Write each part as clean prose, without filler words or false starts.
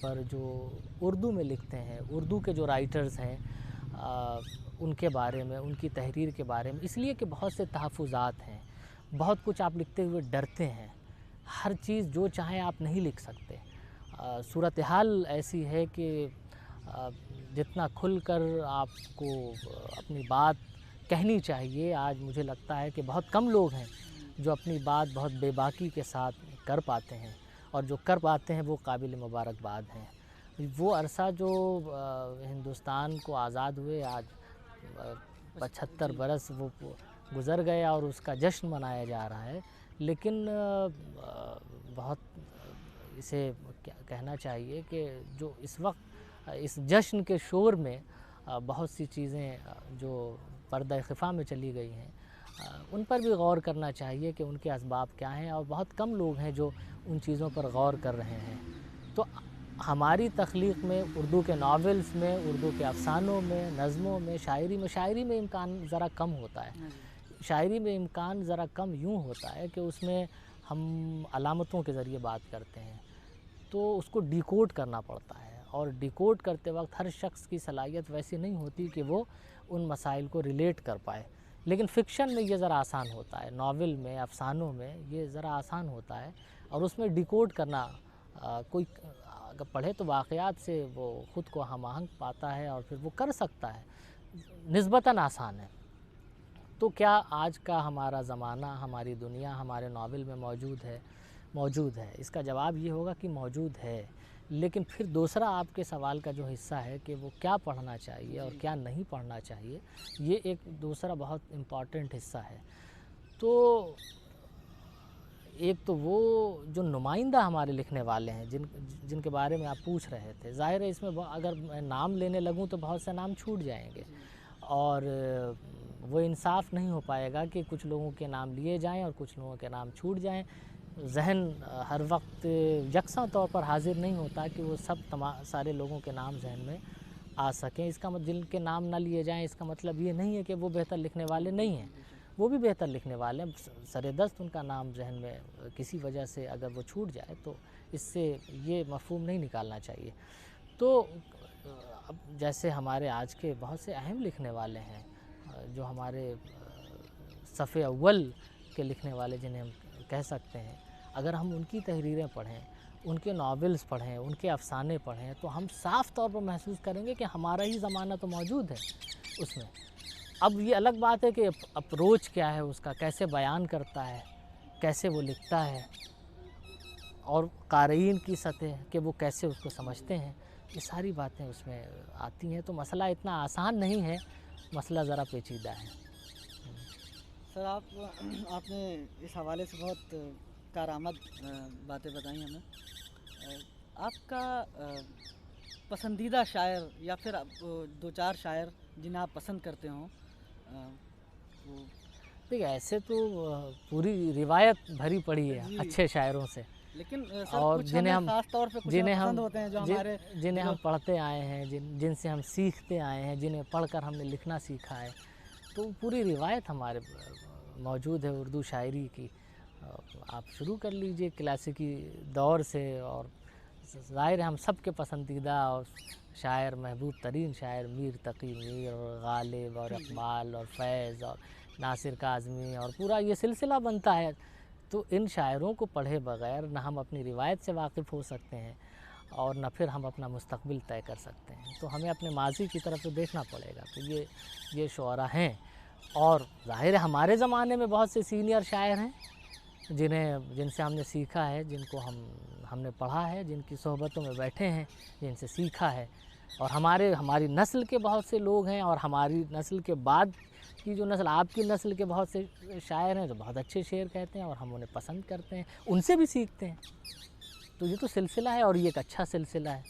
پر جو اردو میں لکھتے ہیں، اردو کے جو رائٹرز ہیں ان کے بارے میں، ان کی تحریر کے بارے میں، اس لیے کہ بہت سے تحفظات ہیں، بہت کچھ آپ لکھتے ہوئے ڈرتے ہیں، ہر چیز جو چاہیں آپ نہیں لکھ سکتے۔ صورتحال ایسی ہے کہ جتنا کھل کر آپ کو اپنی بات کہنی چاہیے، آج مجھے لگتا ہے کہ بہت کم لوگ ہیں جو اپنی بات بہت بے باکی کے ساتھ کر پاتے ہیں، اور جو کر پاتے ہیں وہ قابل مبارکباد ہیں۔ وہ عرصہ جو ہندوستان کو آزاد ہوئے آج 75 برس وہ گزر گیا اور اس کا جشن منایا جا رہا ہے، لیکن بہت اسے کہنا چاہیے کہ جو اس وقت اس جشن کے شور میں بہت سی چیزیں جو پردہ خفا میں چلی گئی ہیں، ان پر بھی غور کرنا چاہیے کہ ان کے اسباب کیا ہیں، اور بہت کم لوگ ہیں جو ان چیزوں پر غور کر رہے ہیں۔ تو ہماری تخلیق میں، اردو کے ناولز میں، اردو کے افسانوں میں، نظموں میں، شاعری میں امکان ذرا کم ہوتا ہے۔ شاعری میں امکان ذرا کم یوں ہوتا ہے کہ اس میں ہم علامتوں کے ذریعے بات کرتے ہیں، تو اس کو ڈیکوڈ کرنا پڑتا ہے، اور ڈیکوڈ کرتے وقت ہر شخص کی صلاحیت ویسی نہیں ہوتی کہ وہ ان مسائل کو ریلیٹ کر پائے۔ لیکن فکشن میں یہ ذرا آسان ہوتا ہے، ناول میں، افسانوں میں یہ ذرا آسان ہوتا ہے، اور اس میں ڈیکوڈ کرنا کوئی اگر پڑھے تو واقعات سے وہ خود کو ہم آہنگ پاتا ہے اور پھر وہ کر سکتا ہے، نسبتاً آسان ہے۔ تو کیا آج کا ہمارا زمانہ، ہماری دنیا ہمارے ناول میں موجود ہے؟ اس کا جواب یہ ہوگا کہ موجود ہے، لیکن پھر دوسرا آپ کے سوال کا جو حصہ ہے کہ وہ کیا پڑھنا چاہیے اور کیا نہیں پڑھنا چاہیے، یہ ایک دوسرا بہت امپورٹنٹ حصہ ہے۔ تو ایک تو وہ جو نمائندہ ہمارے لکھنے والے ہیں جن کے بارے میں آپ پوچھ رہے تھے، ظاہر ہے اس میں اگر میں نام لینے لگوں تو بہت سے نام چھوٹ جائیں گے، اور وہ انصاف نہیں ہو پائے گا کہ کچھ لوگوں کے نام لیے جائیں اور کچھ لوگوں کے نام چھوٹ جائیں۔ ذہن ہر وقت یکساں طور پر حاضر نہیں ہوتا کہ وہ سارے لوگوں کے نام ذہن میں آ سکیں۔ اس کا جن کے نام نہ لیے جائیں اس کا مطلب یہ نہیں ہے کہ وہ بہتر لکھنے والے نہیں ہیں، وہ بھی بہتر لکھنے والے ہیں، سر دست ان کا نام ذہن میں کسی وجہ سے اگر وہ چھوٹ جائے تو اس سے یہ مفہوم نہیں نکالنا چاہیے۔ تو اب جیسے ہمارے آج کے بہت سے اہم لکھنے والے ہیں، جو ہمارے صف اول کے لکھنے والے جنہیں ہم کہہ سکتے ہیں، اگر ہم ان کی تحریریں پڑھیں، ان کے ناولز پڑھیں، ان کے افسانے پڑھیں، تو ہم صاف طور پر محسوس کریں گے کہ ہمارا ہی زمانہ تو موجود ہے اس میں۔ اب یہ الگ بات ہے کہ اپروچ کیا ہے اس کا، کیسے بیان کرتا ہے، کیسے وہ لکھتا ہے، اور قارئین کی سطح کہ وہ کیسے اس کو سمجھتے ہیں، یہ ساری باتیں اس میں آتی ہیں۔ تو مسئلہ اتنا آسان نہیں ہے، مسئلہ ذرا پیچیدہ ہے۔ سر آپ نے اس حوالے سے بہت کارآمد باتیں بتائیں ہمیں۔ آپ کا پسندیدہ شاعر یا پھر دو چار شاعر جنہیں آپ پسند کرتے ہوں؟ دیکھیں، ایسے تو پوری روایت بھری پڑی ہے اچھے شاعروں سے، لیکن سر اور کچھ خاص طور پہ کچھ پسند ہوتے ہیں جو ہمارے جنہیں ہم پڑھتے آئے ہیں، جن سے ہم سیکھتے آئے ہیں، جنہیں پڑھ کر ہم نے لکھنا سیکھا ہے، تو پوری روایت ہمارے موجود ہے اردو شاعری کی۔ آپ شروع کر لیجئے کلاسیکی دور سے، اور ظاہر ہے ہم سب کے پسندیدہ اور شاعر، محبوب ترین شاعر میر تقی میر اور غالب اور اقبال اور فیض اور ناصر کاظمی، اور پورا یہ سلسلہ بنتا ہے۔ تو ان شاعروں کو پڑھے بغیر نہ ہم اپنی روایت سے واقف ہو سکتے ہیں، اور نہ پھر ہم اپنا مستقبل طے کر سکتے ہیں۔ تو ہمیں اپنے ماضی کی طرف تو دیکھنا پڑے گا۔ تو یہ شعراء ہیں، اور ظاہر ہے ہمارے زمانے میں بہت سے سینئر شاعر ہیں جن سے ہم نے سیکھا ہے، جن کو ہم نے پڑھا ہے، جن کی صحبتوں میں بیٹھے ہیں، جن سے سیکھا ہے، اور ہماری نسل کے بہت سے لوگ ہیں، اور ہماری نسل کے بعد کی جو نسل، آپ کی نسل کے بہت سے شاعر ہیں جو بہت اچھے شعر کہتے ہیں، اور ہم انہیں پسند کرتے ہیں، ان سے بھی سیکھتے ہیں۔ تو یہ تو سلسلہ ہے، اور یہ ایک اچھا سلسلہ ہے،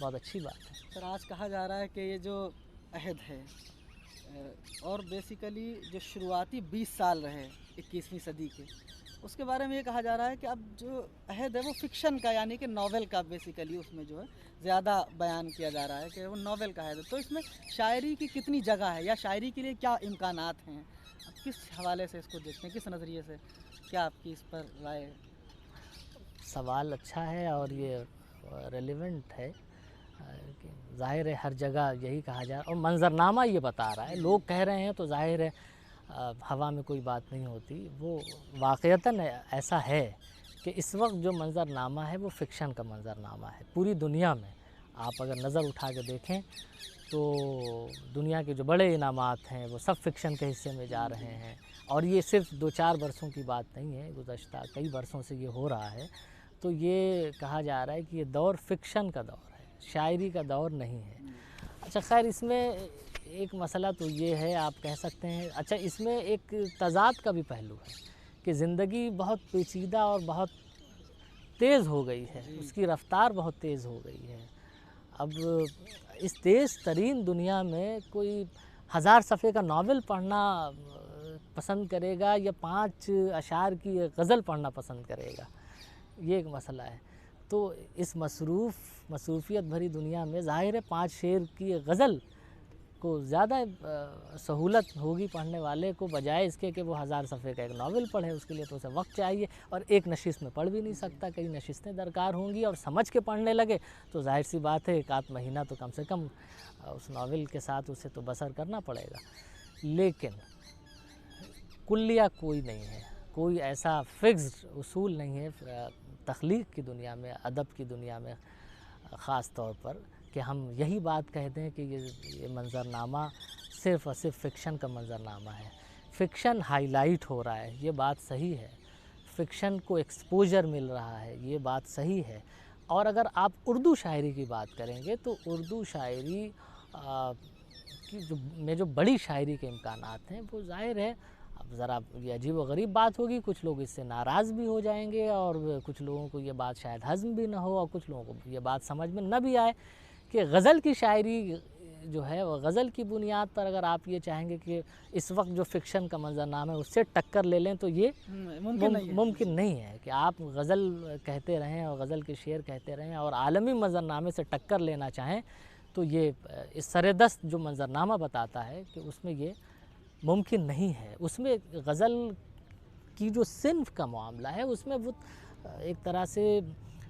بہت اچھی بات ہے۔ سر آج کہا جا رہا ہے کہ یہ جو عہد ہے، اور بیسیکلی جو شروعاتی 20 سال رہے 21ویں صدی کے، اس کے بارے میں یہ کہا جا رہا ہے کہ اب جو عہد ہے وہ فکشن کا، یعنی کہ ناول کا بیسیکلی اس میں جو ہے زیادہ بیان کیا جا رہا ہے کہ وہ ناول کا عہد ہے۔ تو اس میں شاعری کی کتنی جگہ ہے، یا شاعری کے لیے کیا امکانات ہیں؟ اب کس حوالے سے اس کو دیکھتے ہیں، کس نظریے سے، کیا آپ کی اس پر رائے ہے؟ سوال اچھا ہے، اور یہ ریلیونٹ ہے کہ ظاہر ہے ہر جگہ یہی کہا جا رہا ہے، اور منظرنامہ یہ بتا رہا ہے، لوگ کہہ رہے ہیں تو ظاہر ہے ہوا میں کوئی بات نہیں ہوتی، وہ واقعتاً ایسا ہے کہ اس وقت جو منظرنامہ ہے وہ فکشن کا منظرنامہ ہے پوری دنیا میں۔ آپ اگر نظر اٹھا کے دیکھیں تو دنیا کے جو بڑے انعامات ہیں وہ سب فکشن کے حصے میں جا رہے ہیں، اور یہ صرف 2-4 برسوں کی بات نہیں ہے، گزشتہ کئی برسوں سے یہ ہو رہا ہے۔ تو یہ کہا جا رہا ہے کہ یہ دور فکشن کا دور ہے، شاعری کا دور نہیں ہے۔ اچھا خیر، اس میں ایک مسئلہ تو یہ ہے، آپ کہہ سکتے ہیں، اچھا اس میں ایک تضاد کا بھی پہلو ہے کہ زندگی بہت پیچیدہ اور بہت تیز ہو گئی ہے، اس کی رفتار بہت تیز ہو گئی ہے۔ اب اس تیز ترین دنیا میں کوئی 1000 صفحے کا ناول پڑھنا پسند کرے گا یا 5 اشعار کی غزل پڑھنا پسند کرے گا، یہ ایک مسئلہ ہے۔ تو اس مصروفیت بھری دنیا میں ظاہر ہے 5 شعر کی غزل کو زیادہ سہولت ہوگی پڑھنے والے کو، بجائے اس کے کہ وہ 1000 صفحے کا ایک ناول پڑھے۔ اس کے لیے تو اسے وقت چاہیے، اور ایک نشست میں پڑھ بھی نہیں سکتا، کئی نشستیں درکار ہوں گی، اور سمجھ کے پڑھنے لگے تو ظاہر سی بات ہے 1 مہینہ تو کم سے کم اس ناول کے ساتھ اسے تو بسر کرنا پڑے گا۔ لیکن کلیہ کوئی نہیں ہے، کوئی ایسا فکسڈ اصول نہیں ہے تخلیق کی دنیا میں، ادب کی دنیا میں خاص طور پر، کہ ہم یہی بات کہہ دیں کہ یہ منظرنامہ صرف اور صرف فکشن کا منظرنامہ ہے۔ فکشن ہائی لائٹ ہو رہا ہے، یہ بات صحیح ہے، فکشن کو ایکسپوجر مل رہا ہے، یہ بات صحیح ہے۔ اور اگر آپ اردو شاعری کی بات کریں گے تو اردو شاعری میں جو بڑی شاعری کے امکانات ہیں وہ ظاہر ہے، اب ذرا یہ عجیب و غریب بات ہوگی، کچھ لوگ اس سے ناراض بھی ہو جائیں گے، اور کچھ لوگوں کو یہ بات شاید ہضم بھی نہ ہو، اور کچھ لوگوں کو یہ بات سمجھ میں نہ بھی آئے کہ غزل کی شاعری جو ہے وہ غزل کی بنیاد پر اگر آپ یہ چاہیں گے کہ اس وقت جو فکشن کا منظرنامہ ہے اس سے ٹکر لے لیں تو یہ ممکن نہیں ہے کہ آپ غزل کہتے رہیں اور غزل کے شعر کہتے رہیں اور عالمی منظرنامے سے ٹکر لینا چاہیں، تو یہ اس سردست جو منظرنامہ بتاتا ہے کہ اس میں یہ ممکن نہیں ہے۔ اس میں غزل کی جو صنف کا معاملہ ہے اس میں وہ ایک طرح سے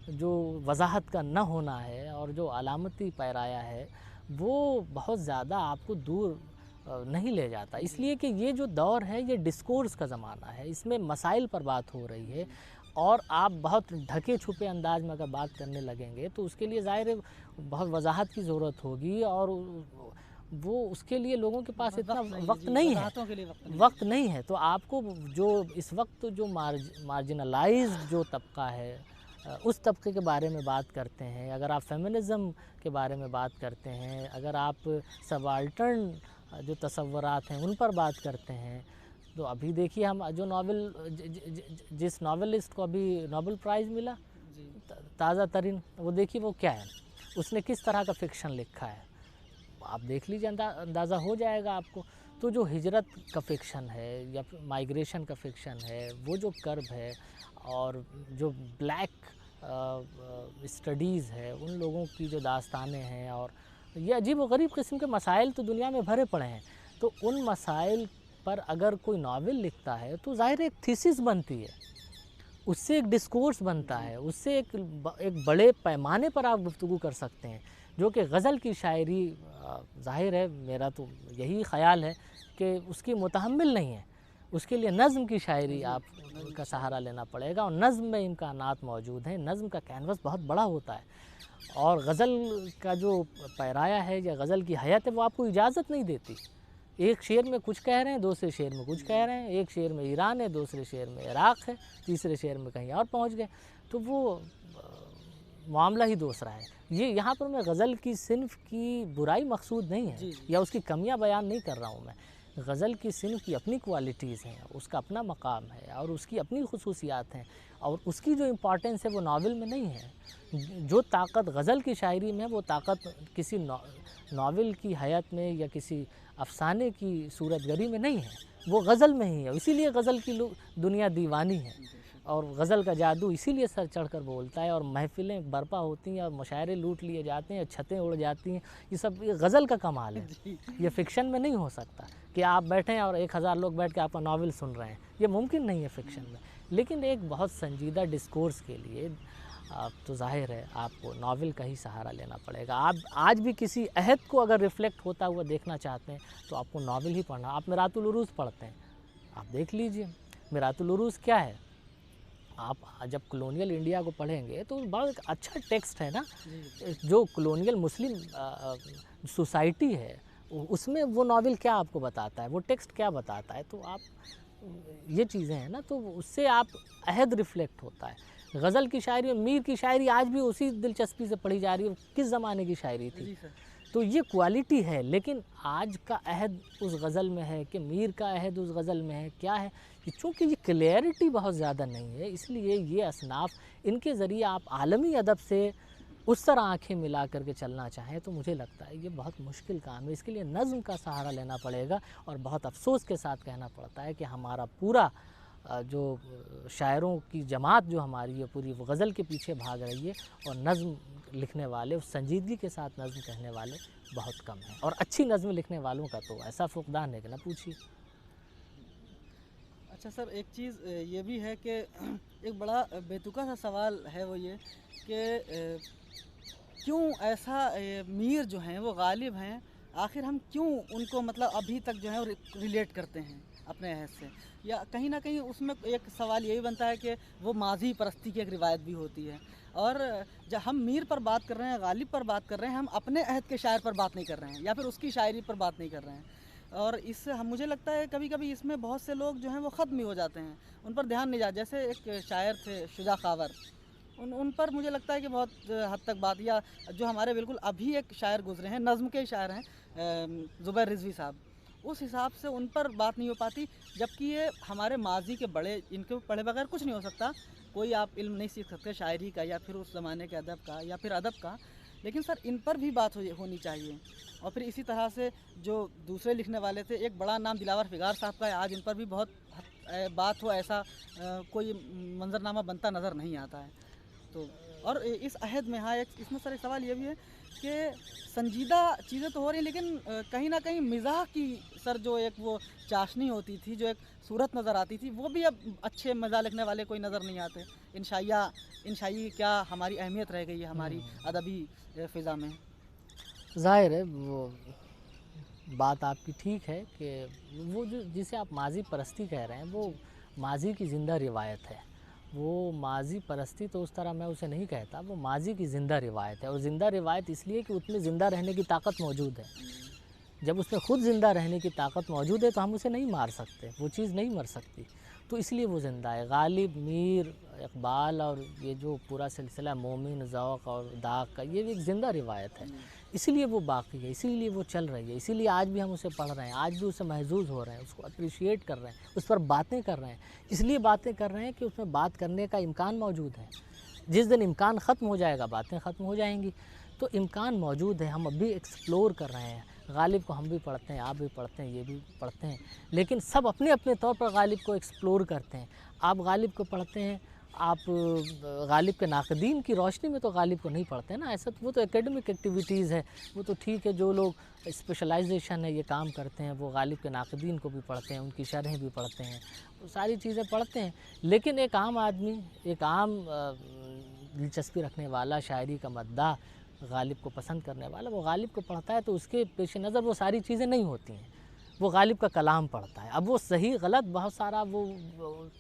جو وضاحت کا نہ ہونا ہے اور جو علامتی پیرایا ہے وہ بہت زیادہ آپ کو دور نہیں لے جاتا، اس لیے کہ یہ جو دور ہے یہ ڈسکورس کا زمانہ ہے، اس میں مسائل پر بات ہو رہی ہے، اور آپ بہت ڈھکے چھپے انداز میں اگر بات کرنے لگیں گے تو اس کے لیے ظاہر ہے بہت وضاحت کی ضرورت ہوگی، اور وہ اس کے لیے لوگوں کے پاس اتنا وقت نہیں ہے۔ تو آپ کو جو اس وقت جو مارجنلائزڈ جو طبقہ ہے اس طبقے کے بارے میں بات کرتے ہیں، اگر آپ فیمنزم کے بارے میں بات کرتے ہیں، اگر آپ سبالٹرن جو تصورات ہیں ان پر بات کرتے ہیں، تو ابھی دیکھیے ہم جو جس ناولسٹ کو ابھی نوبل پرائز ملا تازہ ترین، وہ دیکھیے وہ کیا ہے، اس نے کس طرح کا فکشن لکھا ہے، آپ دیکھ لیجیے، اندازہ ہو جائے گا آپ کو۔ تو جو ہجرت کا فکشن ہے یا مائیگریشن کا فکشن ہے، وہ جو کرب ہے، اور جو بلیک اسٹڈیز ہے، ان لوگوں کی جو داستانیں ہیں، اور یہ عجیب و غریب قسم کے مسائل تو دنیا میں بھرے پڑے ہیں، تو ان مسائل پر اگر کوئی ناول لکھتا ہے تو ظاہر ایک تھیسس بنتی ہے، اس سے ایک ڈسکورس بنتا ہے، اس سے ایک بڑے پیمانے پر آپ گفتگو کر سکتے ہیں، جو کہ غزل کی شاعری ظاہر ہے، میرا تو یہی خیال ہے کہ اس کی متحمل نہیں ہے، اس کے لیے نظم کی شاعری آپ کا سہارا لینا پڑے گا، اور نظم میں امکانات موجود ہیں، نظم کا کینوس بہت بڑا ہوتا ہے، اور غزل کا جو پیرایا ہے یا غزل کی حیت ہے وہ آپ کو اجازت نہیں دیتی، ایک شعر میں کچھ کہہ رہے ہیں، دوسرے شعر میں کچھ کہہ رہے ہیں، ایک شعر میں ایران ہے، دوسرے شعر میں عراق ہے، تیسرے شعر میں کہیں اور پہنچ گئے، تو وہ معاملہ ہی دوسرا ہے۔ یہ یہاں پر میں غزل کی صنف کی برائی مقصود نہیں ہے یا اس کی کمیاں بیان نہیں کر رہا ہوں میں، غزل کی صنف کی اپنی کوالٹیز ہیں، اس کا اپنا مقام ہے، اور اس کی اپنی خصوصیات ہیں، اور اس کی جو امپورٹنس ہے وہ ناول میں نہیں ہے، جو طاقت غزل کی شاعری میں ہے وہ طاقت کسی ناول کی حیات میں یا کسی افسانے کی صورت گری میں نہیں ہے، وہ غزل میں ہی ہے، اسی لیے غزل کی دنیا دیوانی ہے، اور غزل کا جادو اسی لیے سر چڑھ کر بولتا ہے، اور محفلیں برپا ہوتی ہیں، اور مشاعرے لوٹ لیے جاتے ہیں، چھتیں اڑ جاتی ہیں، یہ سب غزل کا کمال ہے، یہ فکشن میں نہیں ہو سکتا کہ آپ بیٹھیں اور 1000 لوگ بیٹھ کے آپ کا ناول سن رہے ہیں، یہ ممکن نہیں ہے فکشن میں، لیکن ایک بہت سنجیدہ ڈسکورس کے لیے تو ظاہر ہے آپ کو ناول کا ہی سہارا لینا پڑے گا. آپ آج بھی کسی عہد کو اگر ریفلیکٹ ہوتا ہوا دیکھنا چاہتے ہیں تو آپ کو ناول ہی پڑھنا. آپ میرات العروض پڑھتے ہیں, آپ دیکھ لیجئے میرات العروض کیا ہے. آپ جب کلونیل انڈیا کو پڑھیں گے تو بہت اچھا ٹیکسٹ ہے نا, جو کلونیل مسلم سوسائٹی ہے اس میں وہ ناول کیا آپ کو بتاتا ہے, وہ ٹیکسٹ کیا بتاتا ہے. تو آپ یہ چیزیں ہیں نا, تو اس سے آپ عہد ریفلیکٹ ہوتا ہے. غزل کی شاعری, میر کی شاعری آج بھی اسی دلچسپی سے پڑھی جا رہی ہے. کس زمانے کی شاعری تھی, تو یہ کوالٹی ہے. لیکن آج کا عہد اس غزل میں ہے کہ میر کا عہد اس غزل میں ہے, کیا ہے کہ چونکہ یہ کلیئرٹی بہت زیادہ نہیں ہے, اس لیے یہ اصناف ان کے ذریعے آپ عالمی ادب سے اس طرح آنکھیں ملا کر کے چلنا چاہیں تو مجھے لگتا ہے یہ بہت مشکل کام ہے. اس کے لیے نظم کا سہارا لینا پڑے گا, اور بہت افسوس کے ساتھ کہنا پڑتا ہے کہ ہمارا پورا جو شاعروں کی جماعت جو ہماری ہے پوری, وہ غزل کے پیچھے بھاگ رہی ہے, اور نظم لکھنے والے, اس سنجیدگی کے ساتھ نظم کہنے والے بہت کم ہیں. اور اچھی نظم لکھنے والوں کا تو ایسا فقدان ہے کہ نہ پوچھیے. اچھا سر, ایک چیز یہ بھی ہے کہ ایک بڑا بیتوقع سا سوال ہے, وہ یہ کہ کیوں ایسا میر جو ہیں وہ غالب ہیں, آخر ہم کیوں ان کو مطلب ابھی تک جو ہے ریلیٹ کرتے ہیں اپنے عہد سے, یا کہیں نہ کہیں اس میں ایک سوال یہی بنتا ہے کہ وہ ماضی پرستی کی ایک روایت بھی ہوتی ہے. اور جب ہم میر پر بات کر رہے ہیں, غالب پر بات کر رہے ہیں, ہم اپنے عہد کے شاعر پر بات نہیں کر رہے ہیں, یا پھر اس کی شاعری پر بات نہیں کر رہے ہیں. اور اس سے مجھے لگتا ہے کبھی کبھی اس میں بہت سے لوگ جو ہیں وہ ختم ہی ہو جاتے ہیں, ان پر دھیان نہیں جاتا. جیسے ایک شاعر تھے شجاع خاور, ان پر مجھے لگتا ہے کہ بہت حد تک بات, یا جو ہمارے بالکل ابھی ایک شاعر گزرے ہیں, نظم کے شاعر ہیں زبیر رضوی صاحب, اس حساب سے ان پر بات نہیں ہو پاتی. جبکہ یہ ہمارے ماضی کے بڑے, ان کے پڑھے بغیر کچھ نہیں ہو سکتا, کوئی آپ علم نہیں سیکھ سکتے شاعری کا, یا پھر اس زمانے کے ادب کا, یا پھر ادب کا. لیکن سر ان پر بھی بات ہونی چاہیے. اور پھر اسی طرح سے جو دوسرے لکھنے والے تھے, ایک بڑا نام دلاور فگار صاحب کا ہے, آج ان پر بھی بہت بات ہو, ایسا کوئی منظرنامہ بنتا نظر نہیں آتا ہے. تو اور اس عہد میں, ہاں اس میں سر ایک سوال یہ بھی ہے کہ سنجیدہ چیزیں تو ہو رہی ہیں, لیکن کہیں نہ کہیں مزاح کی سر جو ایک وہ چاشنی ہوتی تھی, جو ایک صورت نظر آتی تھی, وہ بھی اب اچھے مزاح لکھنے والے کوئی نظر نہیں آتے. انشائی کیا ہماری اہمیت رہ گئی ہے ہماری ادبی فضا میں. ظاہر ہے وہ بات آپ کی ٹھیک ہے کہ وہ جسے آپ ماضی پرستی کہہ رہے ہیں, وہ ماضی کی زندہ روایت ہے. وہ ماضی پرستی تو اس طرح میں اسے نہیں کہتا, وہ ماضی کی زندہ روایت ہے. اور زندہ روایت اس لیے کہ اس میں زندہ رہنے کی طاقت موجود ہے. جب اس میں خود زندہ رہنے کی طاقت موجود ہے تو ہم اسے نہیں مار سکتے, وہ چیز نہیں مر سکتی, تو اس لیے وہ زندہ ہے. غالب, میر, اقبال اور یہ جو پورا سلسلہ مومن, ذوق اور داغ کا, یہ ایک زندہ روایت ہے. اسی لیے وہ باقی ہے, اسی لیے وہ چل رہی ہے, اسی لیے آج بھی ہم اسے پڑھ رہے ہیں, آج بھی اسے محظوظ ہو رہے ہیں, اس کو اپریشیٹ کر رہے ہیں, اس پر باتیں کر رہے ہیں. اس لیے باتیں کر رہے ہیں کہ اس میں بات کرنے کا امکان موجود ہے. جس دن امکان ختم ہو جائے گا باتیں ختم ہو جائیں گی. تو امکان موجود ہے, ہم اب بھی ایکسپلور کر رہے ہیں. غالب کو ہم بھی پڑھتے ہیں, آپ بھی پڑھتے ہیں, یہ بھی پڑھتے ہیں, لیکن سب اپنے اپنے طور پر غالب کو ایکسپلور کرتے ہیں. آپ غالب کو پڑھتے ہیں, آپ غالب کے ناقدین کی روشنی میں تو غالب کو نہیں پڑھتے نا. ایسا وہ تو اکیڈمک ایکٹیویٹیز ہے, وہ تو ٹھیک ہے, جو لوگ اسپیشلائزیشن ہے یہ کام کرتے ہیں وہ غالب کے ناقدین کو بھی پڑھتے ہیں, ان کی شرحیں بھی پڑھتے ہیں, وہ ساری چیزیں پڑھتے ہیں. لیکن ایک عام آدمی, ایک عام دلچسپی رکھنے والا, شاعری کا مداح, غالب کو پسند کرنے والا, وہ غالب کو پڑھتا ہے تو اس کے پیش نظر وہ ساری چیزیں نہیں ہوتی ہیں, وہ غالب کا کلام پڑھتا ہے. اب وہ صحیح غلط بہت سارا وہ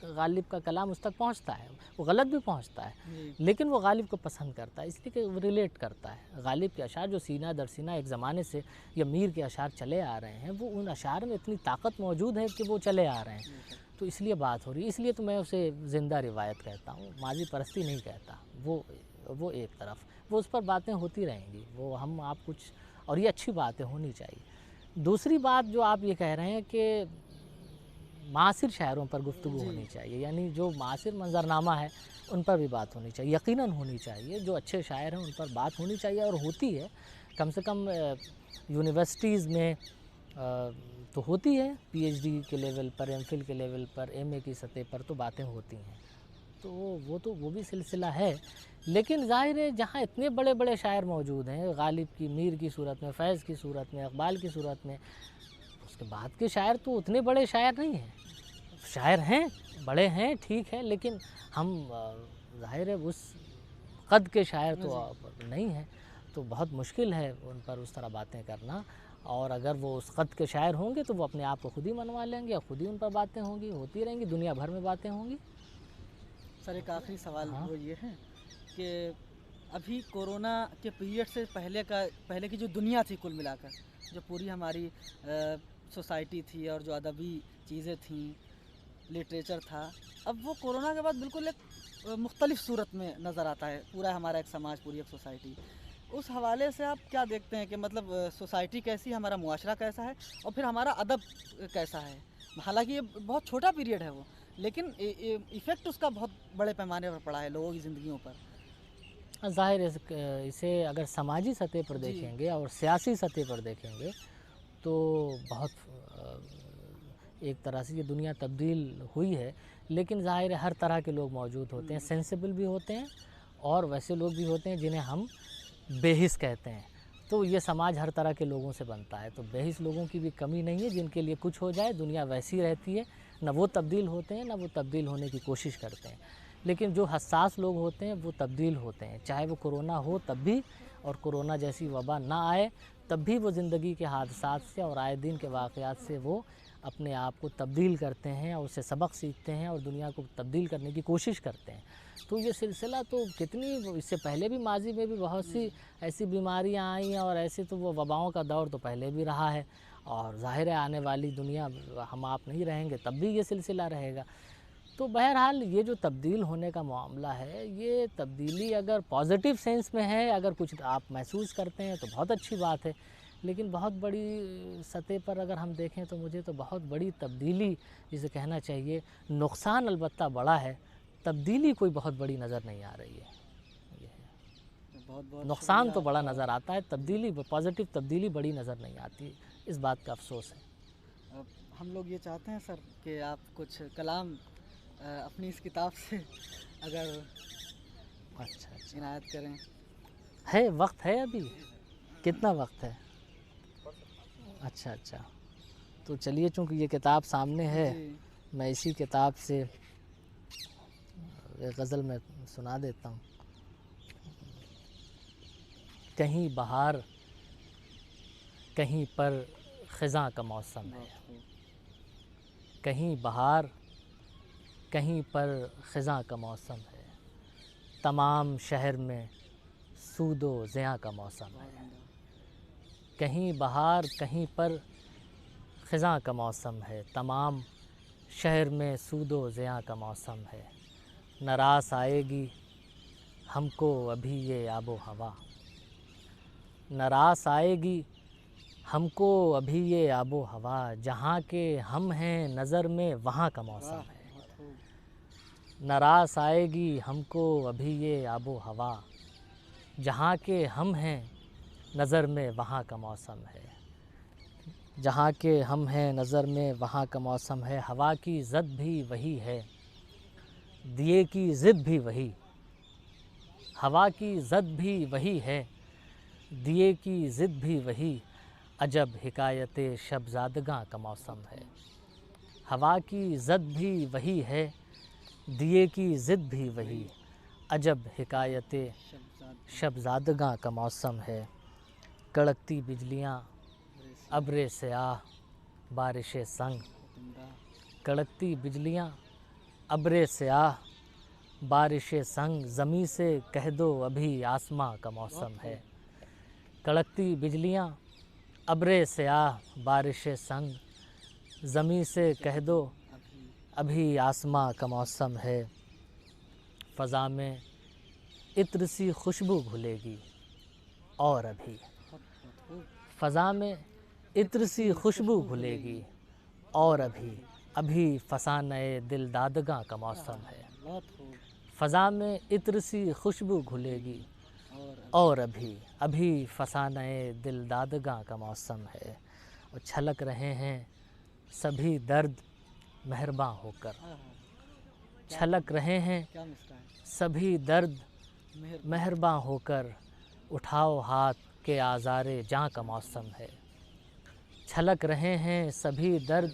غالب کا کلام اس تک پہنچتا ہے, وہ غلط بھی پہنچتا ہے, لیکن وہ غالب کو پسند کرتا ہے اس لیے کہ وہ ریلیٹ کرتا ہے. غالب کے اشعار جو سینہ در سینہ ایک زمانے سے یا میر کے اشعار چلے آ رہے ہیں, وہ ان اشعار میں اتنی طاقت موجود ہے کہ وہ چلے آ رہے ہیں, تو اس لیے بات ہو رہی ہے. اس لیے تو میں اسے زندہ روایت کہتا ہوں, ماضی پرستی نہیں کہتا. وہ ایک طرف, وہ اس پر باتیں ہوتی رہیں گی, وہ ہم آپ کچھ, اور یہ اچھی باتیں ہونی چاہیے. دوسری بات جو آپ یہ کہہ رہے ہیں کہ معاصر شاعروں پر گفتگو ہونی چاہیے, یعنی جو معاصر منظرنامہ ہے ان پر بھی بات ہونی چاہیے, یقیناً ہونی چاہیے. جو اچھے شاعر ہیں ان پر بات ہونی چاہیے, اور ہوتی ہے. کم سے کم یونیورسٹیز میں تو ہوتی ہے, پی ایچ ڈی کے لیول پر, ایم فل کے لیول پر, ایم اے کی سطح پر تو باتیں ہوتی ہیں. تو وہ بھی سلسلہ ہے. لیکن ظاہر ہے جہاں اتنے بڑے بڑے شاعر موجود ہیں, غالب کی, میر کی صورت میں, فیض کی صورت میں, اقبال کی صورت میں, اس کے بعد کے شاعر تو اتنے بڑے شاعر نہیں ہیں. شاعر ہیں, بڑے ہیں, ٹھیک ہے, لیکن ہم ظاہر ہے اس قد کے شاعر تو اب نہیں ہیں، تو بہت مشکل ہے ان پر اس طرح باتیں کرنا، اور اگر وہ اس قد کے شاعر ہوں گے تو وہ اپنے آپ کو خود ہی منوا لیں گے، اور خود ہی ان پر باتیں ہوں گی، ہوتی رہیں گی، دنیا بھر میں باتیں ہوں گی۔ سر ایک آخری سوال وہ یہ ہے کہ ابھی کورونا کے پیریڈ سے پہلے کی جو دنیا تھی کل ملا کر، جو پوری ہماری سوسائٹی تھی اور جو ادبی چیزیں تھیں، لٹریچر تھا، اب وہ کورونا کے بعد بالکل ایک مختلف صورت میں نظر آتا ہے، پورا ہمارا ایک سماج، پوری ایک سوسائٹی۔ اس حوالے سے آپ کیا دیکھتے ہیں کہ مطلب سوسائٹی کیسی، ہمارا معاشرہ کیسا ہے، اور پھر ہمارا ادب کیسا ہے؟ حالانکہ یہ بہت چھوٹا پیریڈ ہے وہ، لیکن ایفیکٹ اس کا بہت بڑے پیمانے پر پڑا ہے لوگوں کی زندگیوں پر۔ ظاہر ہے اسے اگر سماجی سطح پر دیکھیں گے اور سیاسی سطح پر دیکھیں گے تو بہت ایک طرح سے یہ دنیا تبدیل ہوئی ہے، لیکن ظاہر ہے ہر طرح کے لوگ موجود ہوتے ہیں، سینسیبل بھی ہوتے ہیں اور ویسے لوگ بھی ہوتے ہیں جنہیں ہم بے حس کہتے ہیں۔ تو یہ سماج ہر طرح کے لوگوں سے بنتا ہے، تو بے حس لوگوں کی بھی کمی نہیں ہے، جن کے لیے کچھ ہو جائے دنیا ویسی رہتی ہے، نہ وہ تبدیل ہوتے ہیں نہ وہ تبدیل ہونے کی کوشش کرتے ہیں۔ لیکن جو حساس لوگ ہوتے ہیں وہ تبدیل ہوتے ہیں، چاہے وہ کورونا ہو تب بھی، اور کورونا جیسی وبا نہ آئے تب بھی وہ زندگی کے حادثات سے اور آئے دن کے واقعات سے وہ اپنے آپ کو تبدیل کرتے ہیں اور اس سے سبق سیکھتے ہیں اور دنیا کو تبدیل کرنے کی کوشش کرتے ہیں۔ تو یہ سلسلہ تو کتنی، اس سے پہلے بھی ماضی میں بھی بہت سی ایسی بیماریاں آئیں اور ایسے تو وہ وباؤں کا دور تو پہلے بھی رہا ہے، اور ظاہر ہے آنے والی دنیا ہم آپ نہیں رہیں گے تب بھی یہ سلسلہ رہے گا۔ تو بہرحال یہ جو تبدیل ہونے کا معاملہ ہے، یہ تبدیلی اگر پازیٹیو سینس میں ہے، اگر کچھ آپ محسوس کرتے ہیں تو بہت اچھی بات ہے، لیکن بہت بڑی سطح پر اگر ہم دیکھیں تو مجھے تو بہت بڑی تبدیلی جسے کہنا چاہیے، نقصان البتہ بڑا ہے، تبدیلی کوئی بہت بڑی نظر نہیں آ رہی ہے۔ بہت بہت نقصان تو بڑا نظر آتا ہے، تبدیلی پازیٹیو تبدیلی بڑی نظر نہیں آتی، اس بات کا افسوس ہے۔ ہم لوگ یہ چاہتے ہیں سر کہ آپ کچھ کلام اپنی اس کتاب سے اگر اچھا عنایت کریں۔ ہے وقت ہے ابھی؟ کتنا وقت ہے؟ اچھا، تو چلیے چونکہ یہ کتاب سامنے ہے، میں اسی کتاب سے ایک غزل میں سنا دیتا ہوں۔ کہیں بہار کہیں پر خزاں کا موسم ہے، کہیں بہار کہیں پر خزاں کا موسم ہے، تمام شہر میں سود و زیاں کا موسم ہے۔ کہیں بہار کہیں پر خزاں کا موسم ہے، تمام شہر میں سود و زیاں کا موسم ہے، نہ راس آئے گی ہم کو ابھی یہ آب و ہوا، نہ راس آئے گی ہم کو ابھی یہ آب و ہوا، جہاں کے ہم ہیں نظر میں وہاں کا موسم ہے، نہ راس آئے گی ہم کو ابھی یہ آب و ہوا، جہاں کے ہم ہیں نظر میں وہاں کا موسم ہے، جہاں کے ہم ہیں نظر میں وہاں کا موسم ہے، ہوا کی ضد بھی وہی ہے، دیے کی ضد بھی وہی، ہوا کی ضد بھی وہی ہے، دیے کی ضد بھی وہی، عجب حکایت شب زادگاں کا موسم ہے، ہوا کی ضد بھی وہی ہے، دیے کی ضد بھی وہی، عجب حکایت شب زادگاں کا موسم ہے، کڑکتی بجلیاں ابر سیاہ بارش سنگ، کڑکتی بجلیاں ابر سیاہ بارش سنگ، زمیں سے کہہ دو ابھی آسماں کا موسم ہے، کڑکتی بجلیاں ابر سیاہ بارش سنگ، زمیں سے کہہ دو ابھی آسماں کا موسم ہے، فضا میں عطر سی خوشبو گھلے گی اور ابھی، فضا میں عطر سی خوشبو گھلے گی اور ابھی فسانہ دل دادگاں کا موسم ہے، فضا میں عطر سی خوشبو گھلے گی اور ابھی فسانہ دل دادگاں کا موسم ہے، اور چھلک رہے ہیں سبھی درد مہرباں ہو کر، چھلک رہے ہیں سبھی درد مہرباں ہو کر، اٹھاؤ ہاتھ کے آزار جاں کا موسم ہے، چھلک رہے ہیں سبھی درد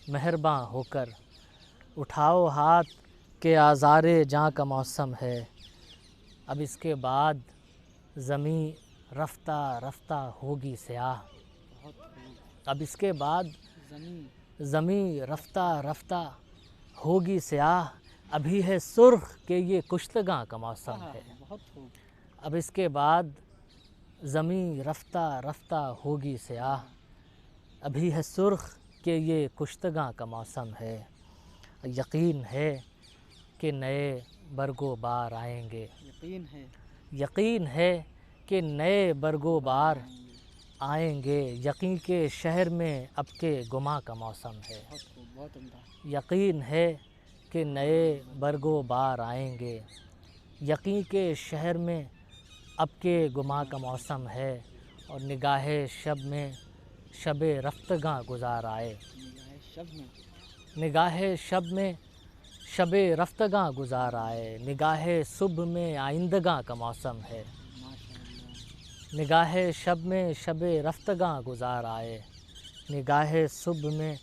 مہرباں ہو کر، اٹھاؤ ہاتھ کے آزار جاں کا موسم ہے، اب اس کے بعد زمیں رفتہ رفتہ ہوگی سیاہ، بہت خوب۔ اب اس کے بعد زمین زمیں رفتہ رفتہ ہوگی سیاہ، ابھی ہے سرخ کہ یہ کشتگاں کا موسم ہے۔ بہت خوب۔ اب اس کے بعد زمیں رفتہ رفتہ ہوگی سیاہ، ابھی ہے سرخ کہ یہ کشتگاں کا موسم ہے۔ یقین ہے کہ نئے برگ و بار آئیں گے، یقین ہے یقین ہے کہ نئے برگ و بار آئیں گے، یقین کے شہر میں اب کے گما کا موسم ہے۔ بہت خوب، بہت عمدہ۔ یقین ہے کہ نئے برگ و بار آئیں گے، یقین کے شہر میں اب کے گما کا موسم ہے، اور نگاہ شب میں شب رفتگاں گزار آئے، نگاہ شب میں نگاہ شب میں شب رفتگاں گزار آئے، نگاہ صبح میں آئندگاں کا موسم ہے۔ ماشاء اللہ۔ نگاہ شب میں شب رفتگاں گزار آئے، نگاہ صبح میں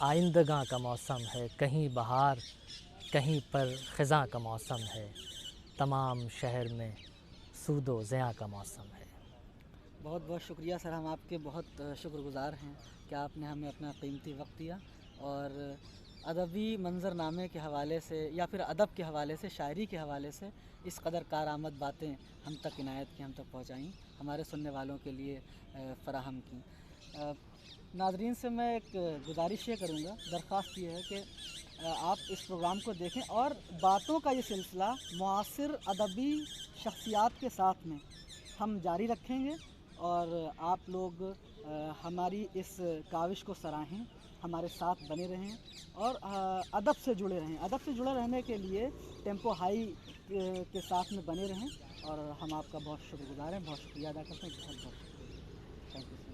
آئندگاں کا موسم ہے، کہیں بہار کہیں پر خزاں کا موسم ہے، تمام شہر میں سود و زیاں کا موسم ہے۔ بہت بہت شکریہ سر، ہم آپ کے بہت شکر گزار ہیں کہ آپ نے ہمیں اپنا قیمتی وقت دیا، اور ادبی منظرنامے کے حوالے سے یا پھر ادب کے حوالے سے، شاعری کے حوالے سے اس قدر کارآمد باتیں ہم تک عنایت کی، ہم تک پہنچائیں، ہمارے سننے والوں کے لیے فراہم کی۔ ناظرین سے میں ایک گزارش یہ کروں گا، درخواست یہ ہے کہ آپ اس پروگرام کو دیکھیں، اور باتوں کا یہ سلسلہ معاصر ادبی شخصیات کے ساتھ میں ہم جاری رکھیں گے، اور آپ لوگ ہماری اس کاوش کو سراہیں، ہمارے ساتھ بنے رہیں، اور ادب سے جڑے رہیں۔ ادب سے جڑے رہنے کے لیے ٹیمپو ہائی کے ساتھ میں بنے رہیں، اور ہم آپ کا بہت شکر گزار ہیں، بہت شکریہ ادا کرتے ہیں، بہت بہت شکریہ، تھینک یو۔